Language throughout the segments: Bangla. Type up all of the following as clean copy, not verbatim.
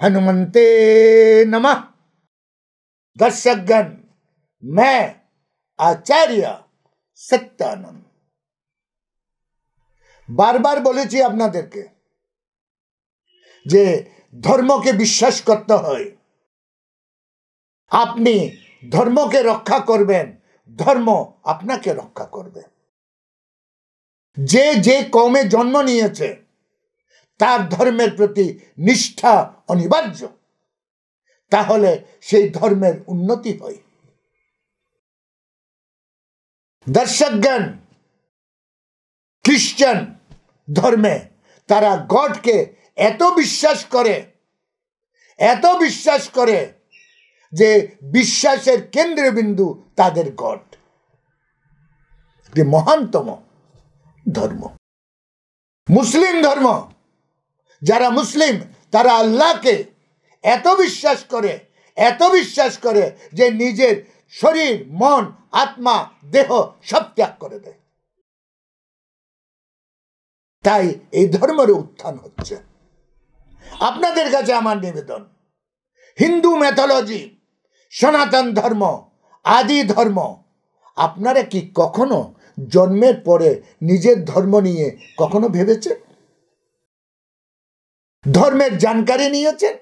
हनुमंते नमः। दर्शकगण, मैं आचार्य सत्यानंद बारबार বলেছি আপনাদেরকে যে ধর্মকে বিশ্বাস করতে হয়। আপনি ধর্মকে রক্ষা করবেন, ধর্ম আপনাকে রক্ষা করবে। যে যে কওমে জন্ম নিয়েছে তার ধর্মের প্রতি নিষ্ঠা অনিবার্য, তাহলে সেই ধর্মের উন্নতি হয়। দর্শকগণ, খ্রিস্টান ধর্মে তারা গডকে এত বিশ্বাস করে যে বিশ্বাসের কেন্দ্রবিন্দু তাদের গড। মহানতম ধর্ম মুসলিম ধর্ম। যারা মুসলিম তারা আল্লাহকে এত বিশ্বাস করে যে নিজের শরীর, মন, আত্মা, দেহ সব ত্যাগ করে দেয়। তাই এই ধর্মের উত্থান হচ্ছে। আপনাদের কাছে আমার নিবেদন, হিন্দু ম্যাথোলজি, সনাতন ধর্ম, আদি ধর্ম, আপনারা কি কখনো জন্মের পরে নিজের ধর্ম নিয়ে কখনো ভেবেছেন? ধর্মের জানকারি নিয়েছেন?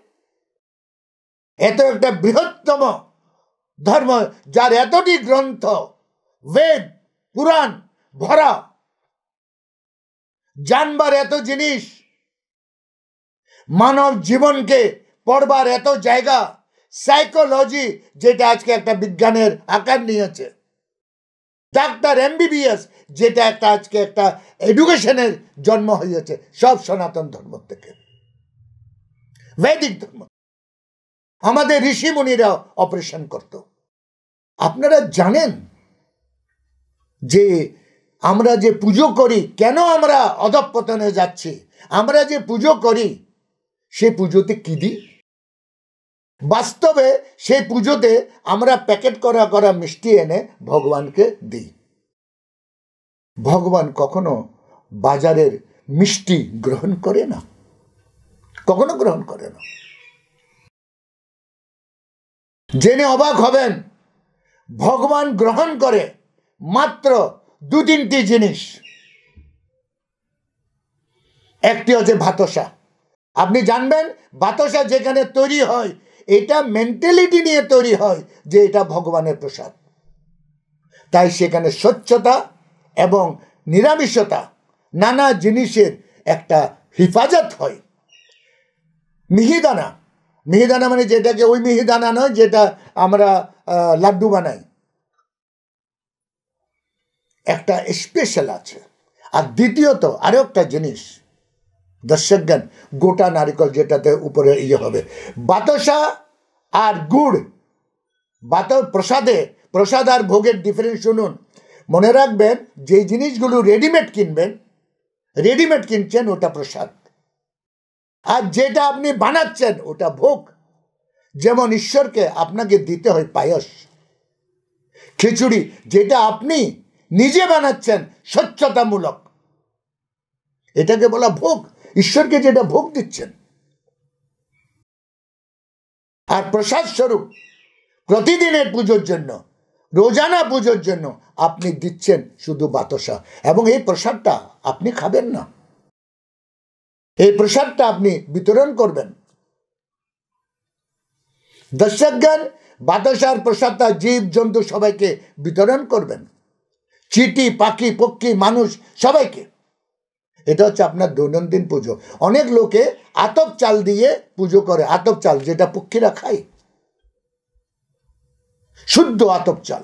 এত একটা বৃহত্তম ধর্ম, যার এতটি গ্রন্থ, বেদ, পুরাণ ভরা, জানবার এত জিনিস, মানব জীবনকে পড়বার এত জায়গা, সাইকোলজি যেটা আজকে একটা বিজ্ঞানের আকার নিয়েছে, ডাক্তার MBBS যেটা আজকে একটা এডুকেশনের জন্ম হয়েছে, সব সনাতন ধর্ম থেকে, বৈদিক ধর্ম। আমাদের ঋষি মুনিরা অপারেশন করত। আপনারা জানেন যে আমরা যে পুজো করি, কেন আমরা অধঃপতনে যাচ্ছি? আমরা যে পুজো করি সেই পুজোতে কি দিই? বাস্তবে সেই পুজোতে আমরা প্যাকেট করা মিষ্টি এনে ভগবানকে দিই। ভগবান কখনো বাজারের মিষ্টি গ্রহণ করে না, কখনো গ্রহণ করে না। জেনে অবাক হবেন, ভগবান গ্রহণ করে মাত্র 2-3টি জিনিস। একটি হচ্ছে ভাতসা। আপনি জানবেন ভাতসা যেখানে তৈরি হয়, এটা মেন্টালিটি নিয়ে তৈরি হয় যে এটা ভগবানের প্রসাদ। তাই সেখানে স্বচ্ছতা এবং নিরামিষতা, নানা জিনিসের একটা হিফাজত হয়। মিহিদানা, মিহিদানা মানে যেটাকে ওই মিহিদানা নয় যেটা আমরা লাড্ডু বানাই, একটা স্পেশাল আছে। আর দ্বিতীয়ত আরো একটা জিনিস, দর্শকগণ, গোটা নারিকেল যেটাতে উপরে হবে। বাতাসা আর গুড়, প্রসাদ আর ভোগের ডিফারেন্স শুনুন। মনে রাখবেন, যে জিনিসগুলো রেডিমেড কিনছেন ওটা প্রসাদ, আর যেটা আপনি বানাচ্ছেন ওটা ভোগ। যেমন ঈশ্বরকে আপনাকে দিতে হয় পায়স, খিচুড়ি, যেটা আপনি নিজে বানাচ্ছেন স্বচ্ছতামূলক, এটাকে বলা ভোগ। ঈশ্বরকে যেটা ভোগ দিচ্ছেন। আর প্রসাদ স্বরূপ প্রতিদিনের পুজোর জন্য, রোজানা পুজোর জন্য আপনি দিচ্ছেন শুধু বাতাসা, এবং এই প্রসাদটা আপনি খাবেন না, এই প্রসাদটা আপনি বিতরণ করবেন। দর্শকগণ, বাতাসার প্রসাদটা জীব জন্তু সবাইকে বিতরণ করবেন, চিটি, পাখি, পক্ষী, মানুষ সবাইকে। এটা হচ্ছে আপনার দৈনন্দিন পুজো। অনেক লোকে আতপ চাল দিয়ে পুজো করে, আতপ চাল যেটা পক্ষীরা খায়, শুদ্ধ আতপ চাল।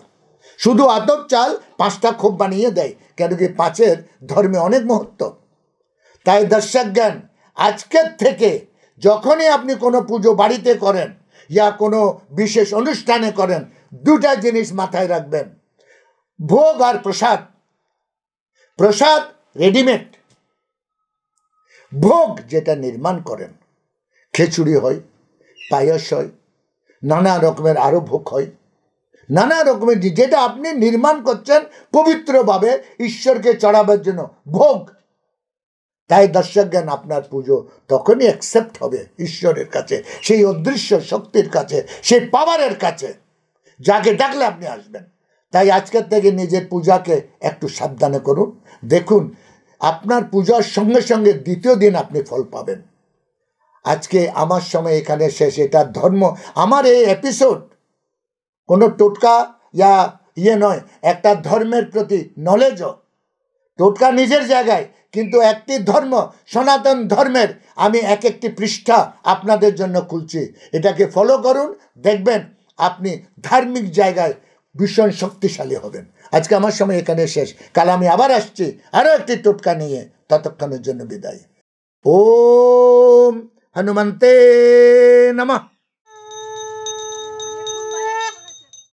শুধু আতপ চাল 5টা খোপ বানিয়ে দেয়, কেন কি 5-এর ধর্মে অনেক মহত্ব। তাই দর্শকগণ, আজকের থেকে যখনই আপনি কোনো পুজো বাড়িতে করেন ইয়া কোনো বিশেষ অনুষ্ঠানে করেন, 2টা জিনিস মাথায় রাখবেন, ভোগ আর প্রসাদ। প্রসাদ রেডিমেড, ভোগ যেটা নির্মাণ করেন, খিচুড়ি হয়, পায়স হয়, নানা রকমের আরো ভোগ হয়, নানা রকমের যেটা আপনি নির্মাণ করছেন পবিত্রভাবে ঈশ্বরকে চড়াবার জন্য, ভোগ। তাই দর্শকগণ, আপনার পুজো তখনই অ্যাকসেপ্ট হবে ঈশ্বরের কাছে, সেই অদৃশ্য শক্তির কাছে, সেই পাওয়ারের কাছে, যাকে ডাকলে আপনি আসবেন। তাই আজকের থেকে নিজের পূজাকে একটু সাবধানে করুন। দেখুন, আপনার পূজার সঙ্গে সঙ্গে দ্বিতীয় দিন আপনি ফল পাবেন। আজকে আমার সময় এখানে শেষ। এটা ধর্ম, আমার এই এপিসোড কোনো টোটকা ইয়ে নয়, একটা ধর্মের প্রতি নলেজও। টোটকা নিজের জায়গায়, কিন্তু একটি ধর্ম, সনাতন ধর্মের আমি এক একটি পৃষ্ঠা আপনাদের জন্য খুলছি। এটাকে ফলো করুন, দেখবেন আপনি ধার্মিক জায়গায় ভীষণ শক্তিশালী হবেন। আজকে আমার সময় এখানে শেষ। কাল আমি আবার আসছি আরও একটি টোটকা নিয়ে। ততক্ষণের জন্য বিদায়। ওম হনুমন্তে নমঃ।